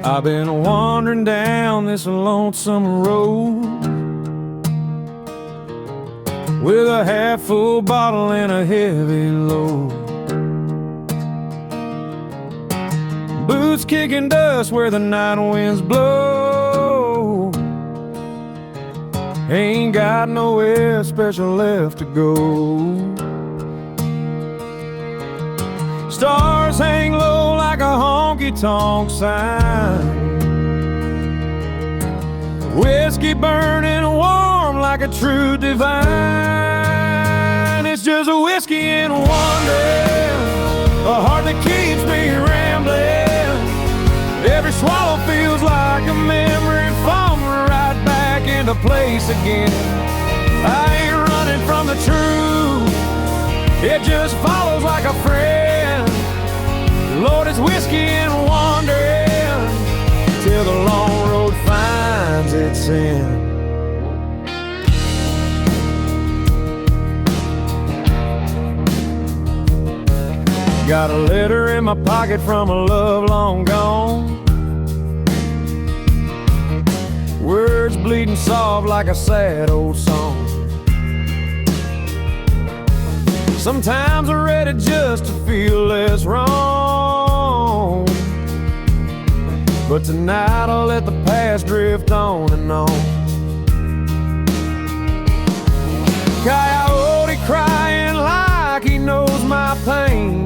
I've been wandering down this lonesome road with a half-full bottle and a heavy load. Boots kicking dust where the night winds blow. Ain't got nowhere special left to go. Stars hang low like a honky-tonk sign. Whiskey burning warm like a true divine. It's just a whiskey and wandering, a heart that keeps me rambling. Every swallow feels like a memory, falling right back into place again. I ain't running from the truth, it just follows like a friend. Lord, it's whiskey and wandering till the long road finds its end. Got a letter in my pocket from a love long gone. Words bleeding soft like a sad old song. Sometimes I read it just to feel less wrong, but tonight I'll let the past drift on and on. Coyote crying like he knows my pain.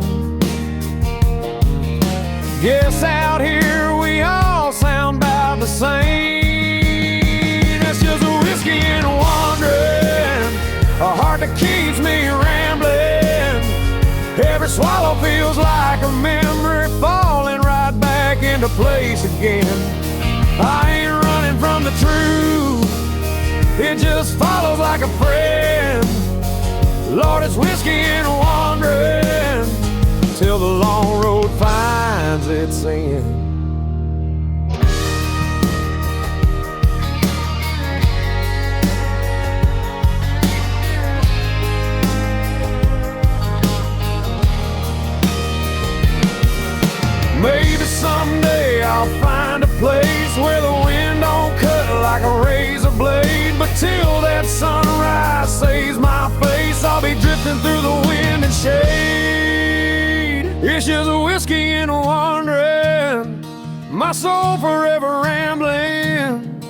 Guess out here we all sound about the same. That's just a whiskey and wandering, a heart that keeps me rambling. Every swallow feels like a memory, falling right back into place again. I ain't running from the truth, it just follows like a friend. Lord, it's whiskey and wandering till the long road finds its end. Maybe someday I'll find a place where the wind don't cut like a razor blade. But till that sunrise saves my face, I'll be drifting through the wind and shade. It's just a whiskey and wandering, my soul forever rambling.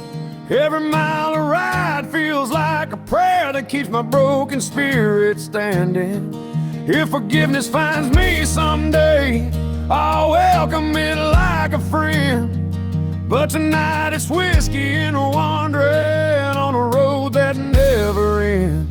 Every mile I ride feels like a prayer that keeps my broken spirit standing. If forgiveness finds me someday, I'll welcome it like a friend. But tonight it's whiskey and wandering on a road that never ends.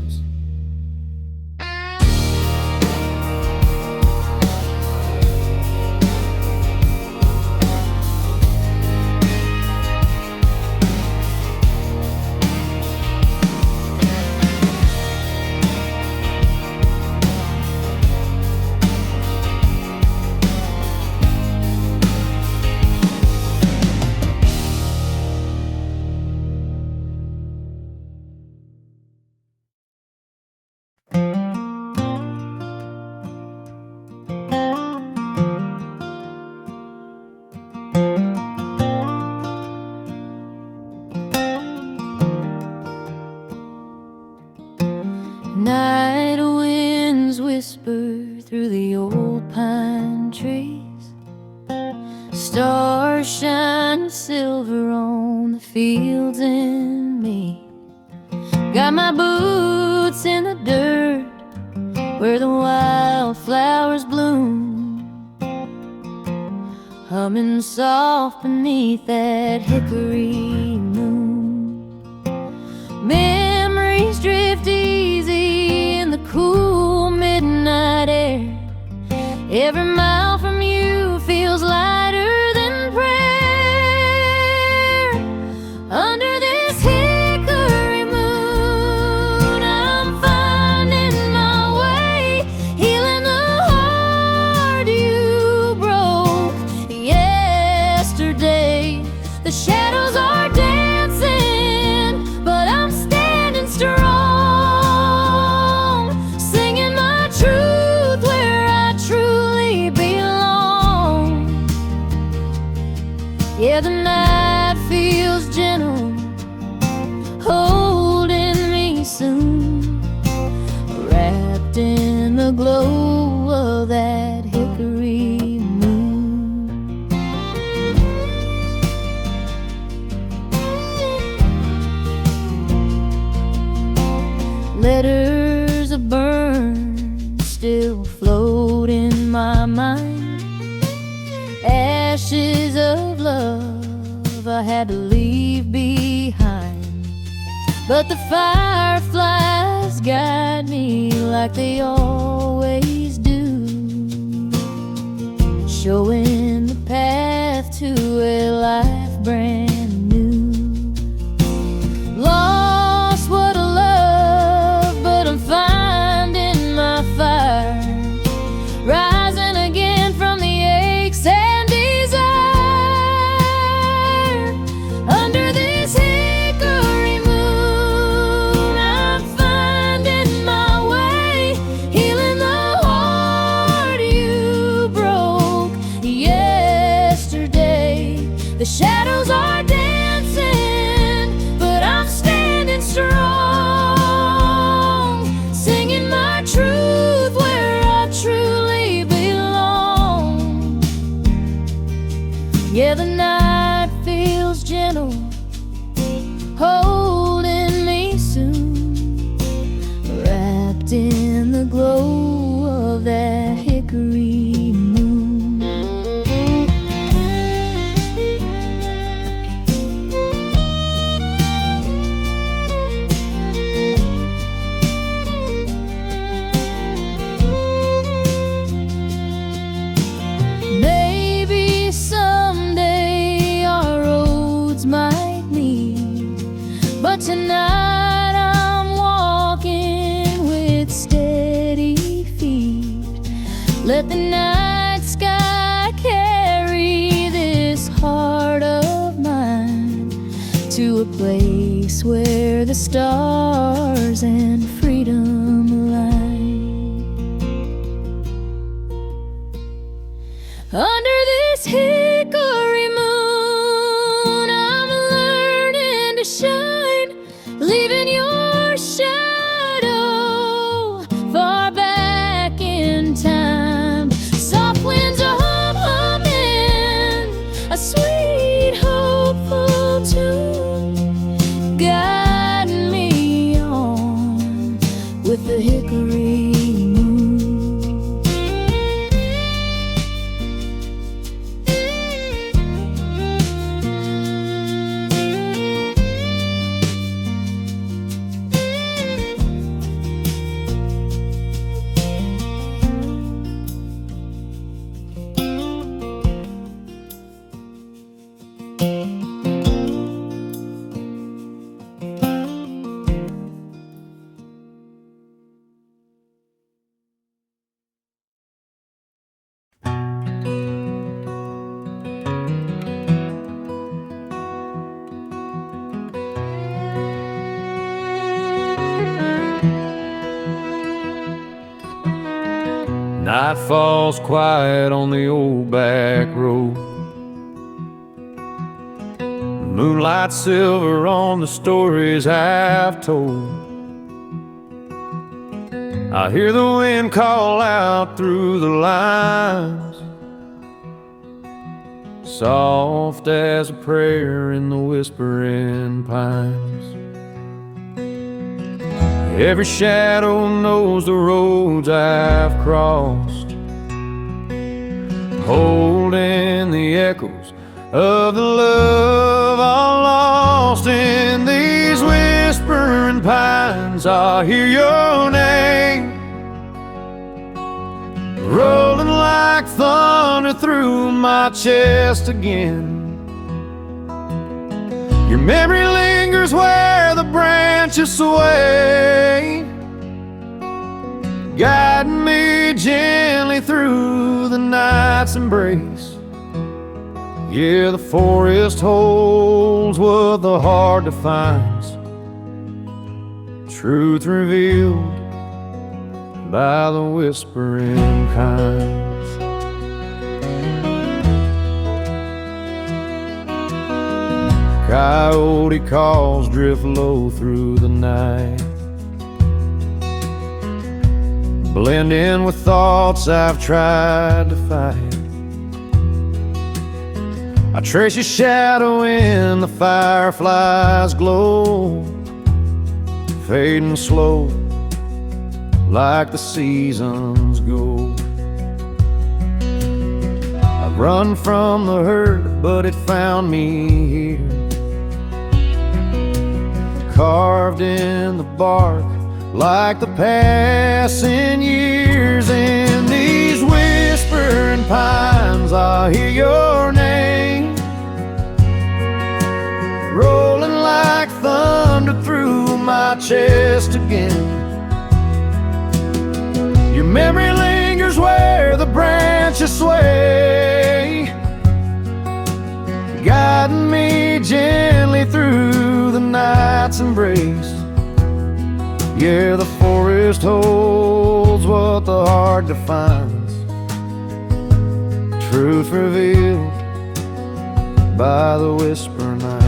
Night winds whisper through the old pine trees. Stars shine silver on the fields and me. Got my boots in the dirt where the wildflowers bloom, humming soft beneath that hickory moon. Memories drift easy in the cool midnight air. Every mile from you feels lighter than prayer. Under this hickory moon, I'm finding my way, healing the heart you broke yesterday. The shadows are dead. Letters of burn still float in my mind. Ashes of love I had to leave behind. But the fireflies guide me like they always do, showing the path to a life brand new. Lost what I love, but I'm finding my fire, rising again from the aches and desire. Under this hickory moon, I'm finding my way, healing the heart you broke yesterday. The shadows are dancing, but I'm standing strong, singing my truth where I truly belong. Yeah, the night feels gentle, holding me soon, wrapped in the glow of that hickory moon. Maybe someday our roads might meet, but tonight I'm walking with steady feet. Let the night sky carry this heart of mine to a place where the stars and freedom align. Under this hickory moon, I'm learning to shine, leaving your shadow far back in time. Soft winds are humming a sweet, hopeful tune, guiding me on with the hickory moon. Night falls quiet on the old back road. Moonlight silver on the stories I've told. I hear the wind call out through the lines, soft as a prayer in the whispering pines. Every shadow knows the roads I've crossed, holding the echoes of the love I lost. In these whispering pines I hear your name, rolling like thunder through my chest again. Your memory lingers where the branches sway, guiding me gently through the night's embrace. Yeah, the forest holds what the heart defines, truth revealed by the whispering kind. Coyote calls drift low through the night, blend in with thoughts I've tried to fight. I trace your shadow in the firefly's glow, fading slow like the seasons go. I've run from the hurt, but it found me here, carved in the bark like the passing years. In these whispering pines I hear your name, rolling like thunder through my chest again. Your memory lingers where the branches sway, guiding me gently through the night's embrace. Yeah, the forest holds what the heart defines, truth revealed by the whispering eyes.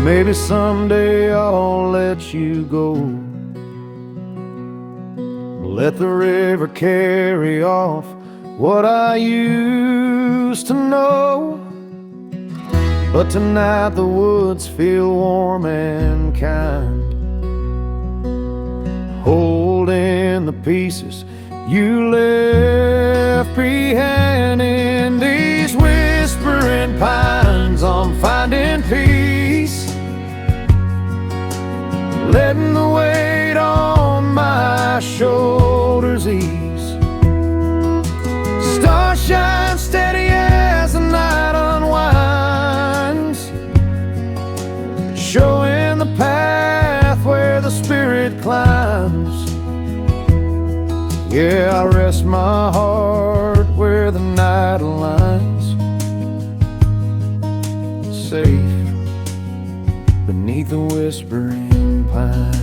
Maybe someday I'll let you go, let the river carry off what I used to know. But tonight the woods feel warm and kind, holding the pieces you left behind. In these whispering pines I'm finding peace, letting the weight on my shoulders ease. Stars shine steady as the night unwinds, showing the path where the spirit climbs. Yeah, I rest my heart where the night aligns, safe beneath the whispering pines.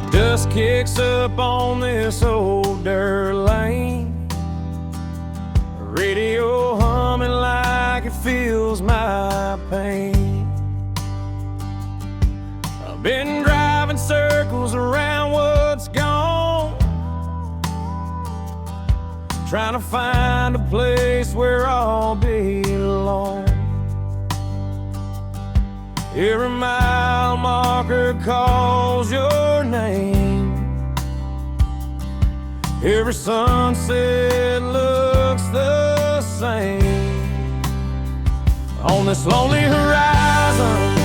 Dust kicks up on this old dirt lane, radio humming like it feels my pain. I've been driving circles around what's gone, trying to find a place where I'll belong. Every mile marker calls your name, every sunset looks the same. On this lonely horizon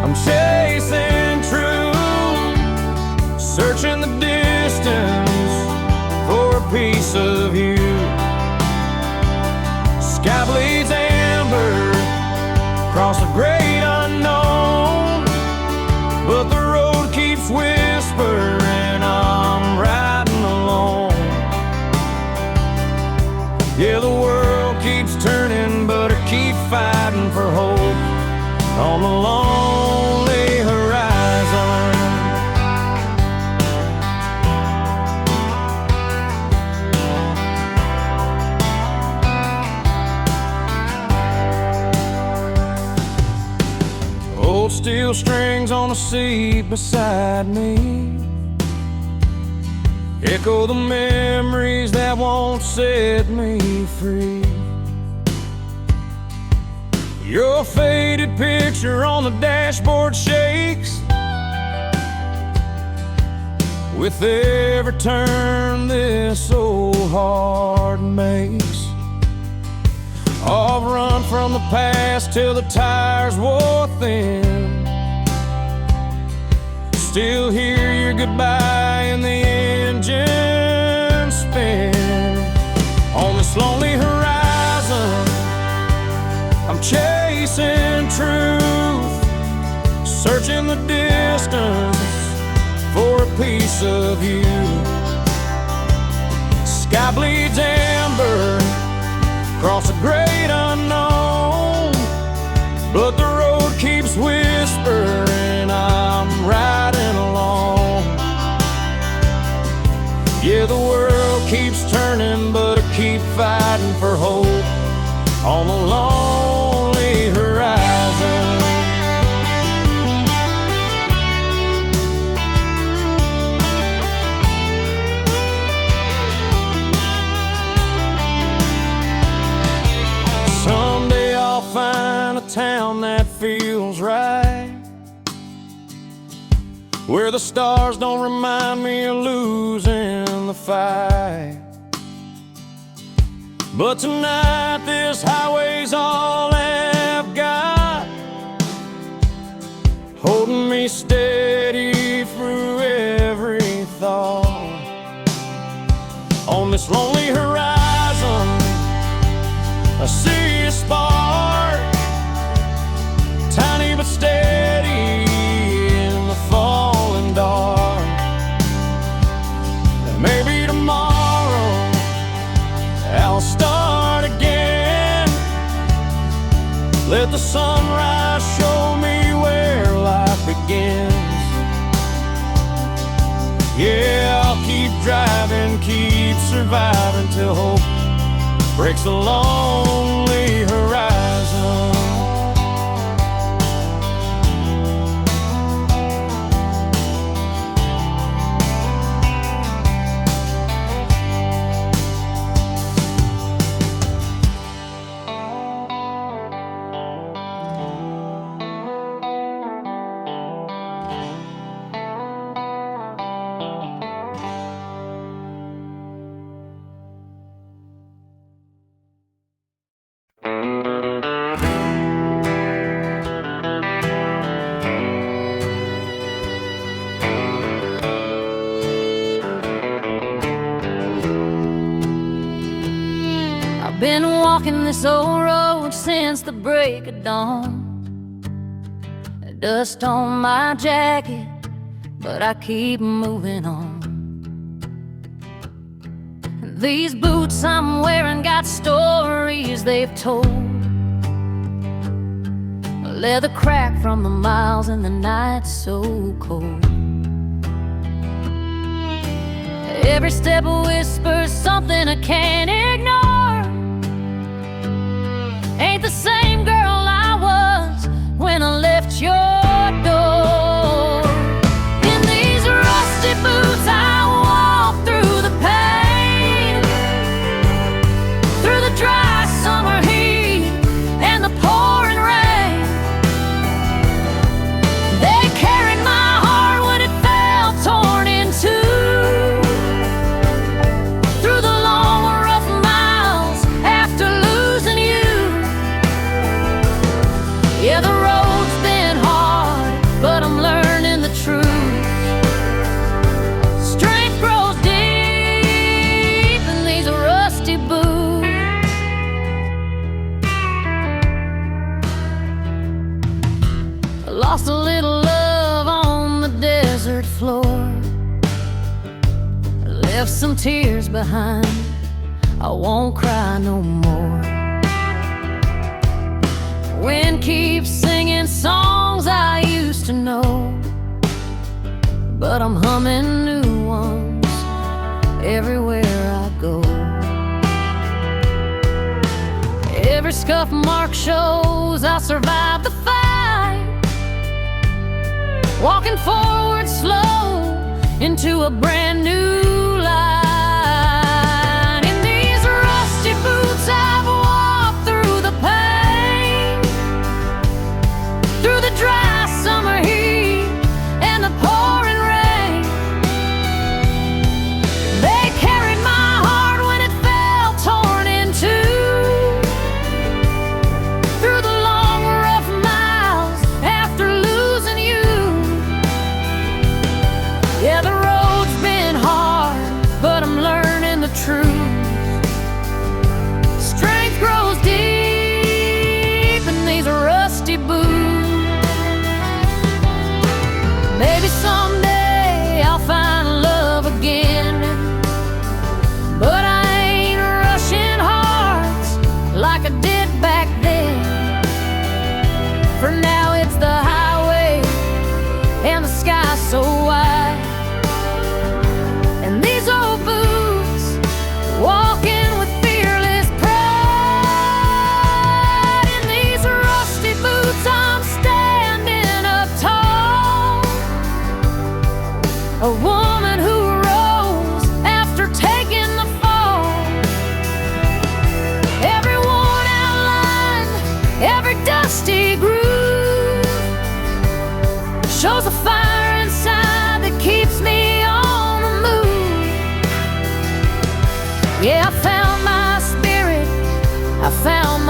I'm chasing truth, searching the distance for a piece of you. Sky bleeds amber across a great unknown, but the road keeps whispering I'm riding alone. Yeah, the world keeps turning, but I keep fighting for hope on the lonely horizon. Old steel strings on the seat beside me echo the memories that won't set me free. Your faded picture on the dashboard shakes with every turn this old heart makes. I've run from the past till the tires wore thin, still hear your goodbye in the engine spin. On this lonely horizon I'm chasing truth, searching the distance for a piece of you. Sky bleeds amber across a great unknown, but the road keeps whispering, I'm riding along. Yeah, the world keeps turning, but I keep fighting for hope on the lonely horizon. Someday I'll find a town that feels right, where the stars don't remind me of losing the fight. But tonight this highway's all I've got, holding me steady through every thought. On this lonely horizon I see a spark, tiny but steady in the falling dark. And maybe tomorrow I'll start again. Let the sunrise show me where life begins. Yeah, I'll keep driving, keep surviving till hope breaks the lonely horizon. Been walking this old road since the break of dawn. Dust on my jacket, but I keep moving on. These boots I'm wearing got stories they've told. Leather cracked from the miles and the nights so cold. Every step whispers something I can't ignore. Ain't the same girl I was when I left your door. In these rusty boots I walk through the pain, through the dry summer heat and the pouring rain. They carried my heart when it fell torn in two, through the long rough miles after losing you. Yeah, the road's been hard, but I'm learning the truth. Strength grows deep in these rusty boots. I lost a little love on the desert floor, left some tears behind, I won't cry no more. Wind keeps singing songs I used to know, but I'm humming new ones everywhere I go. Every scuff mark shows I survived the fight, walking forward slow into a brand new light. In these rusty boots I've walked through the pain, through the dry summer heat and the pouring rain. They carried my heart when it fell torn in two, through the long rough miles after losing you. Yeah, the road's been hard,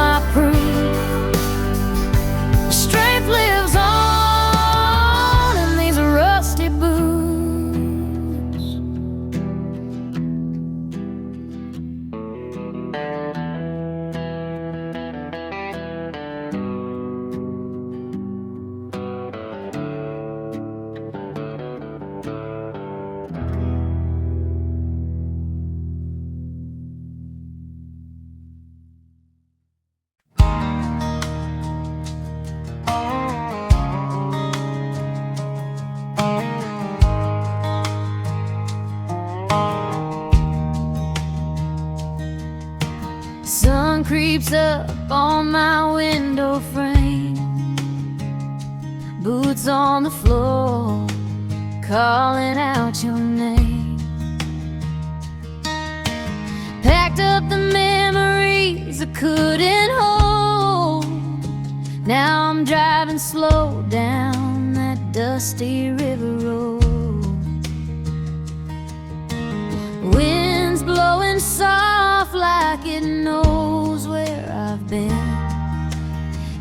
my proof. Strength lives on in these rusty boots. Sun creeps up on my window frame, boots on the floor, calling out your name. Packed up the memories I couldn't hold. Now I'm driving slow down that dusty river road. Wind's blowing soft like it knows where I've been,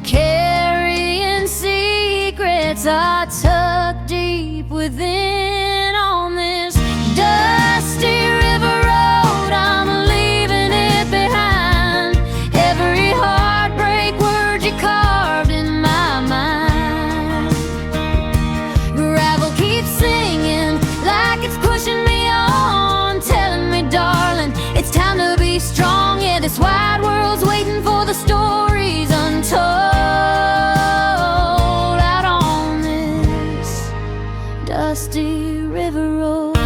carrying secrets I tuck deep within. On this dusty river road, I'm leaving it behind. Every heartbreak word you carved in my mind. Gravel keeps singing like it's pushing me on, telling me, darling, it's time to be strong. Yeah, this wide world's waiting for the stories untold. Out on this dusty river road.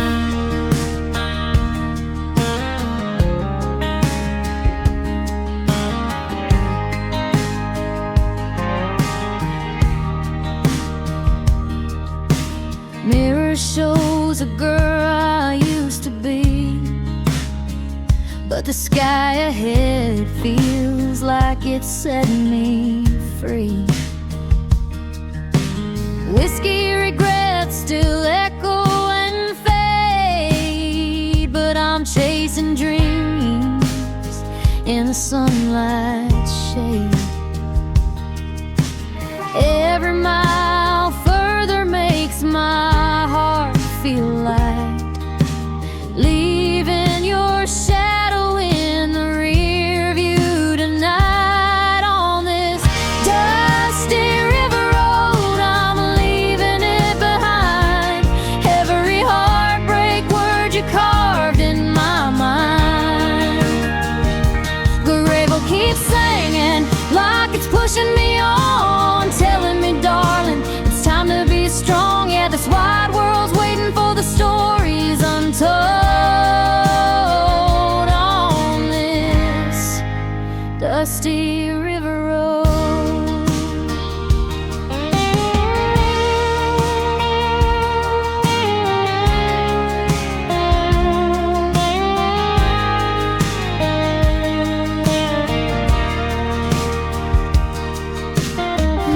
Mirror shows a girl I used to be, but the sky ahead feels like it's setting me free. Whiskey regrets still echo and fade, but I'm chasing dreams in the sunlight's shade. Every mile further makes my heart feel light, leaving your shadow in the rear view tonight. On this dusty river road, I'm leaving it behind. Every heartbreak word you carved in my mind. Gravel keeps singing like it's pushing me on, telling me, darling, it's time to be strong. Yeah, this wide world's waiting for the stories untold. On this dusty river road.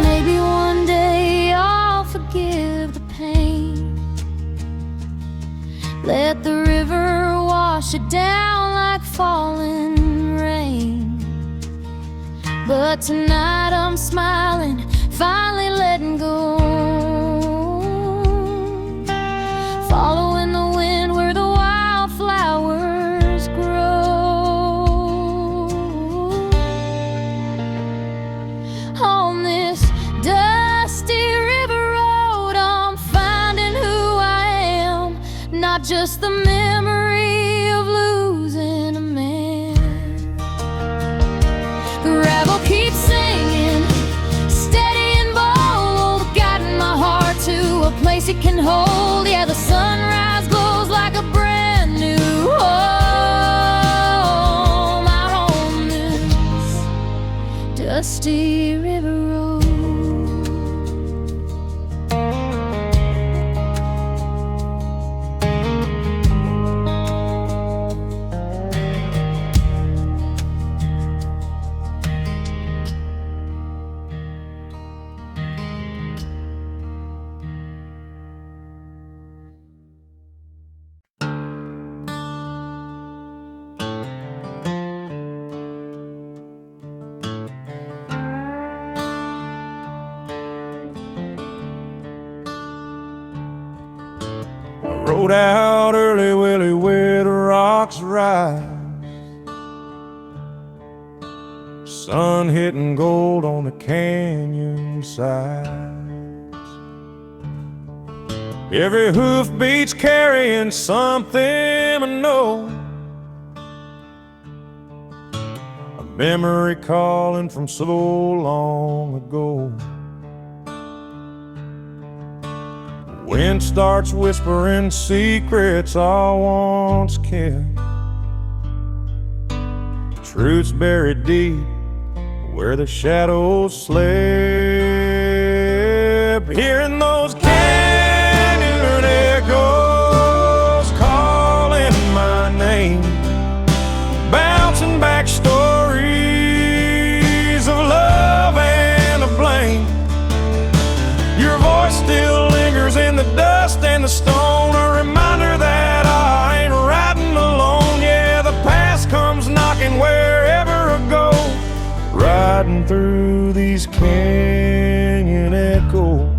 Maybe one day I'll forgive the pain, let the river wash it down like falling rain. But tonight I'm smiling, finally letting go, following the wind where the wildflowers grow. On this dusty river road, I'm finding who I am, not just the memory of losing a man. Gravel keeps singing, steady and bold, guiding my heart to a place it can hold. Yeah, the sunrise glows like a brand new home. Out on this dusty river road. Rode out early, Willie, where the rocks rise, sun hitting gold on the canyon sides. Every hoof beat's carrying something I know, a memory calling from so long ago. Wind starts whispering secrets I once kept, truths buried deep where the shadows slept. Hearing those canyon echoes calling my name, bouncing back stories of love and of blame. Your voice still lingers in the dust and the stone, a reminder that I ain't riding alone. Yeah, the past comes knocking wherever I go, riding through these canyon echoes.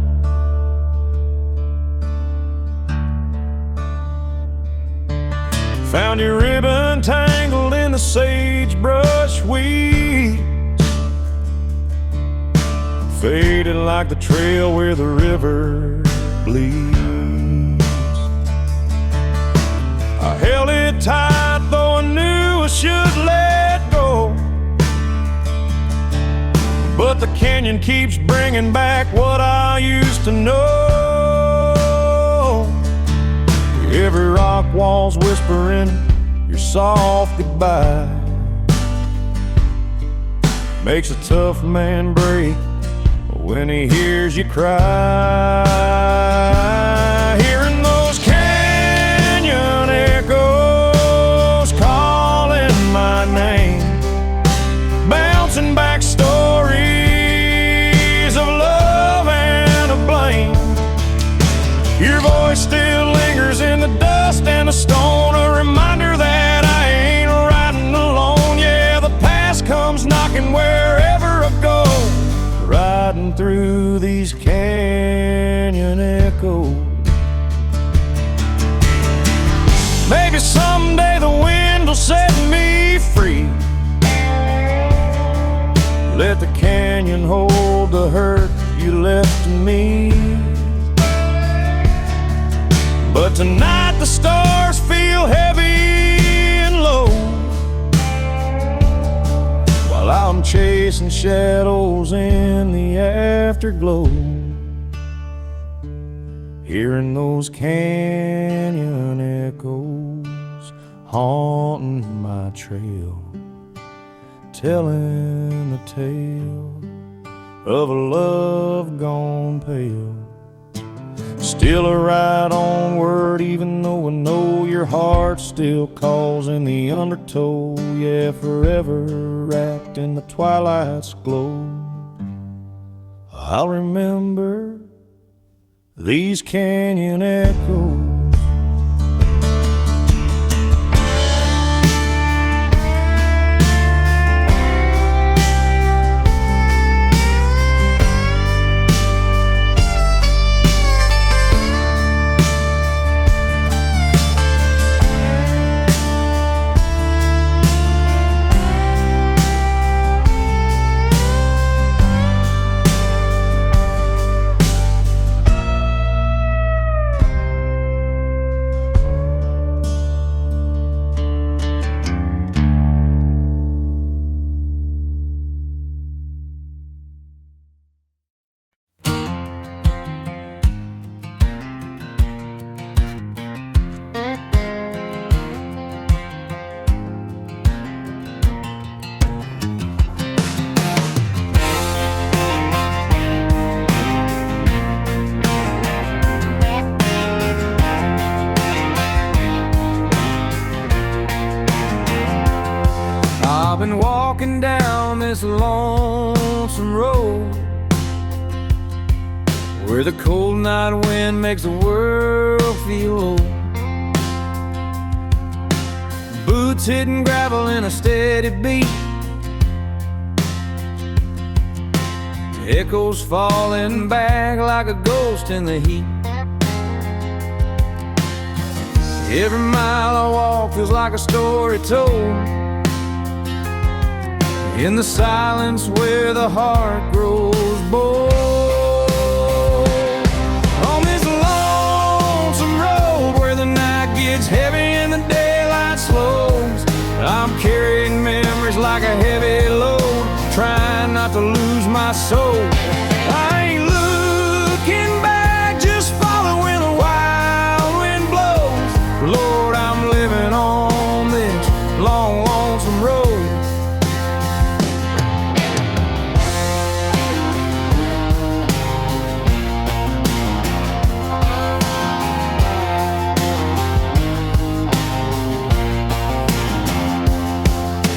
Found your ribbon tangled in the sagebrush weeds, faded like the trail where the river bleeds. I held it tight though I knew I should let go, but the canyon keeps bringing back what I used to know. Every rock wall's whispering your soft goodbye, makes a tough man break when he hears you cry. Hearing those canyon echoes calling my name, bouncing back stories of love and of blame. Your voice still lingers in the dust and the stone, a reminder that I ain't riding alone. Yeah, the past comes knocking wherever I go, riding through these canyon echoes. Maybe someday the wind will set me free, let the canyon hold the hurt you left to me. But tonight the stars feel heavy and low, while I'm chasing shadows in the afterglow. Hearing those canyon echoes haunting my trail, telling the tale of a love gone pale. Still a ride onward, even though I know your heart still calls in the undertow. Yeah, forever wrapped in the twilight's glow, I'll remember these canyon echoes. I've been walking down this lonesome road where the cold night wind makes the world feel old. Boots hitting gravel in a steady beat, echoes falling back like a ghost in the heat. Every mile I walk feels like a story told, in the silence where the heart grows bold. On this lonesome road where the night gets heavy and the daylight slows, I'm carrying memories like a heavy load, trying not to lose my soul. I ain't looking back, just following the wild wind blows. Lord, I'm living on this long, lonesome road.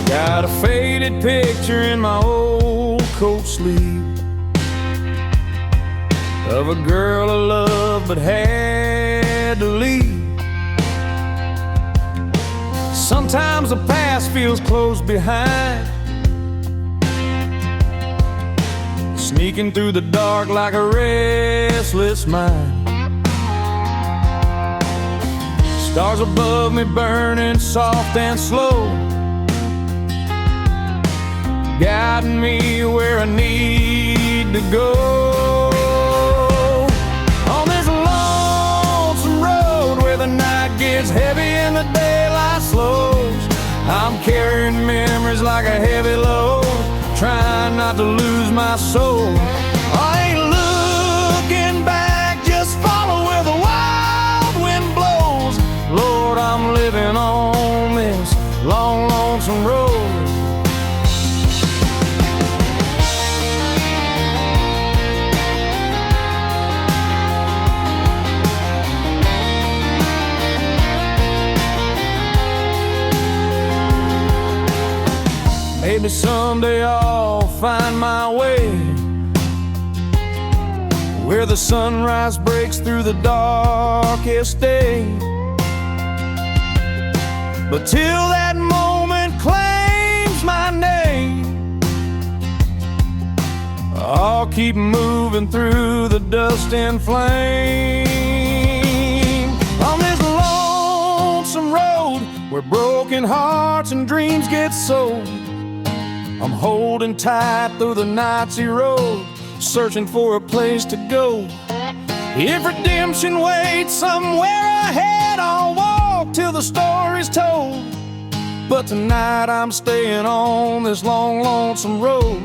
Got a faded picture in my old coat sleeve of a girl I loved but had to leave. Sometimes the past feels close behind, sneaking through the dark like a restless mind. Stars above me burning soft and slow, guiding me where I need to go. On this lonesome road where the night gets heavy and the daylight slows, I'm carrying memories like a heavy load, trying not to lose my soul. I ain't looking back, just follow where the wild wind blows. Lord, I'm living on this long, lonesome road. Maybe someday I'll find my way where the sunrise breaks through the darkest day. But till that moment claims my name, I'll keep moving through the dust and flame. On this lonesome road where broken hearts and dreams get sold, I'm holding tight through the night's road, searching for a place to go. If redemption waits somewhere ahead, I'll walk till the story's told. But tonight I'm staying on this long, lonesome road.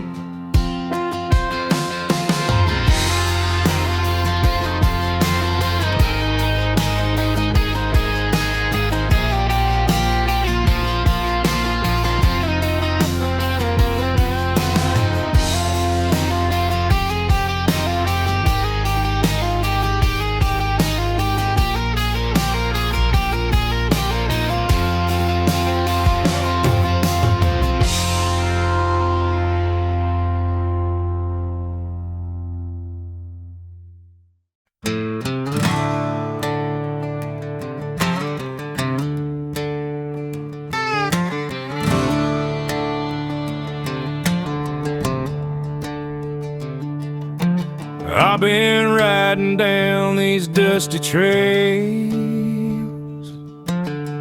I've been riding down these dusty trails,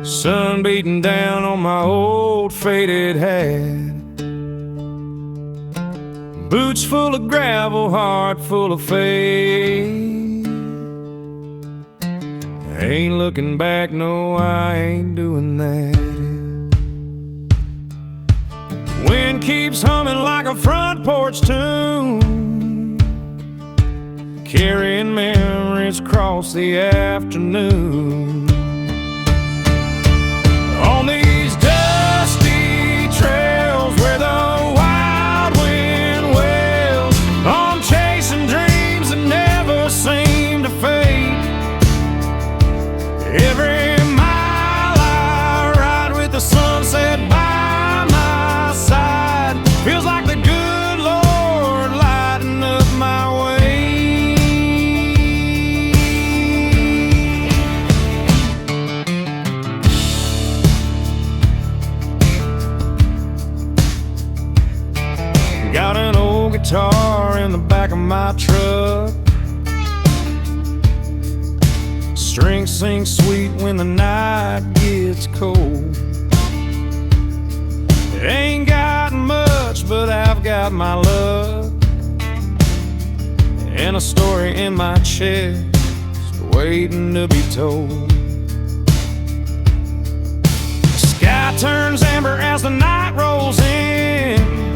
sun beating down on my old faded hat, boots full of gravel, heart full of faith. Ain't looking back, no, I ain't doing that. Wind keeps humming like a front porch tune, carrying memories across the afternoon. On these dusty trails where the wild wind wails, I'm chasing dreams that never seem to fade. Every mile I ride with the sunset by my side, feels like the good Lord lighting up my way. Got an old guitar in the back of my truck, Strings sing sweet when the night gets cold. Ain't got much, but I've got my love and a story in my chest waiting to be told. The sky turns amber as the night rolls in.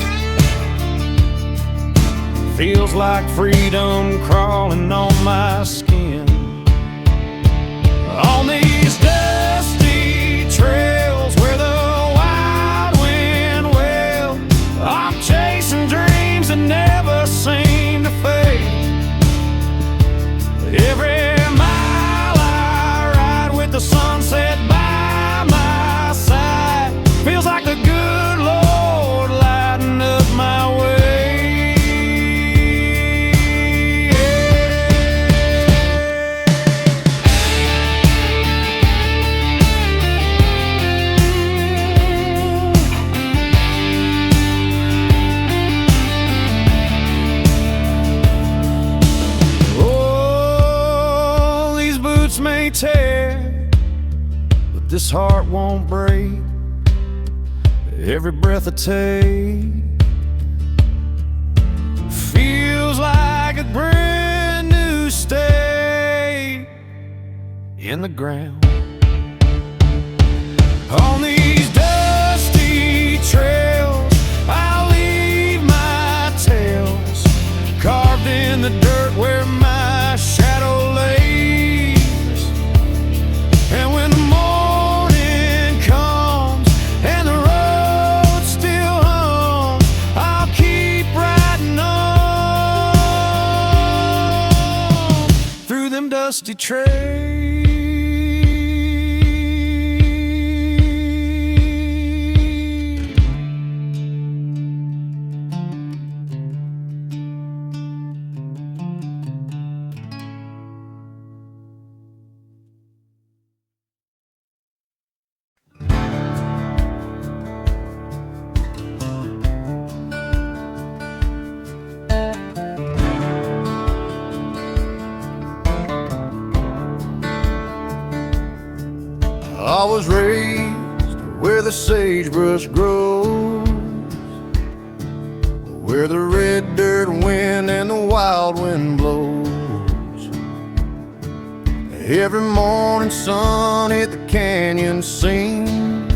Feels like freedom crawling on my skin. On these dusty trails where the wild wind wails, I'm chasing dreams that never seem to fade. Every mile I ride with the sunset by my side, feels like the good Lord lighting up my way. May tear, but this heart won't break. Every breath I take feels like a brand new stake in the ground. On these dusty trails I'll leave my tales carved in the dirt where my shadow lays. And when the morning comes and the road still hums, I'll keep riding on through them dusty trails. I was raised where the sagebrush grows, where the red dirt wind and the wild wind blows. Every morning sun hit the canyon sings,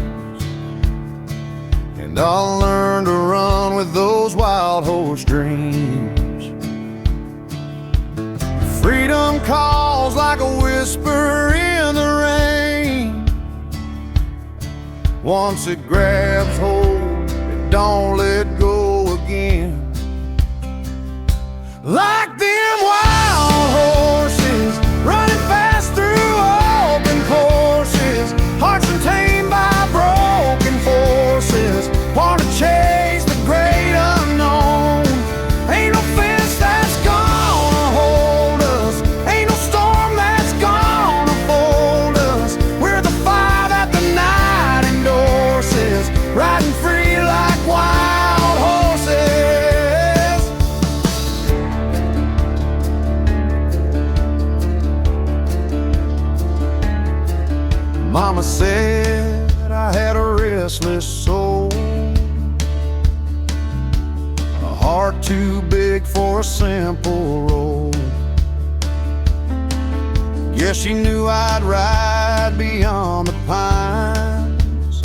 and I'll learn to run with those wild horse dreams. Freedom calls like a whisper in the rain. Once it grabs hold, it don't let go again. Like them wild horses running fast through open courses, hearts untamed by broken forces, want to chase the great unknown. Ain't no fence that's gonna hold us, ain't no storm that's gonna fold us. We're the fire that the night endorses, riding free like wild horses. Mama said I had a restless soul, a heart too big for a simple role. Yes, she knew I'd ride beyond the pines,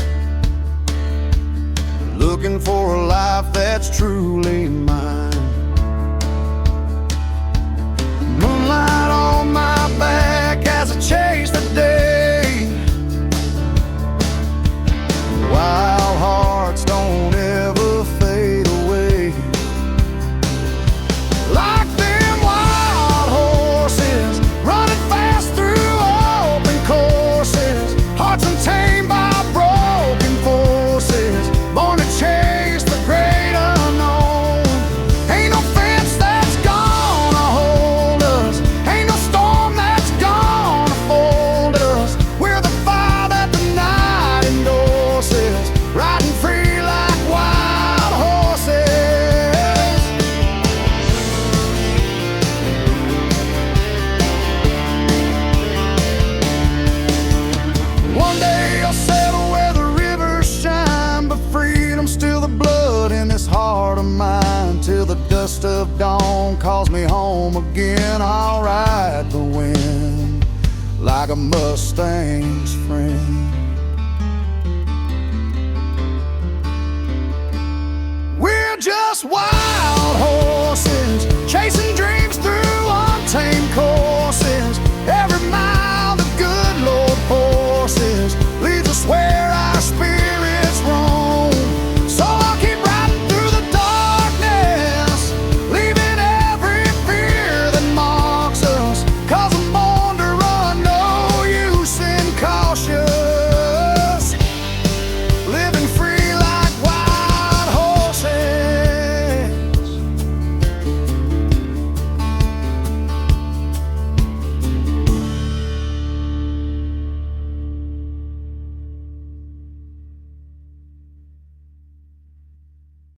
looking for a life that's truly mine. Moonlight on my back as I chase the day. Wild hearts don't ever fade away. Like them wild horses running fast through open courses, hearts untamed by broken forces, born to chase the great unknown. song calls me home again, I'll ride the wind like a Mustang's friend. We're just wild horses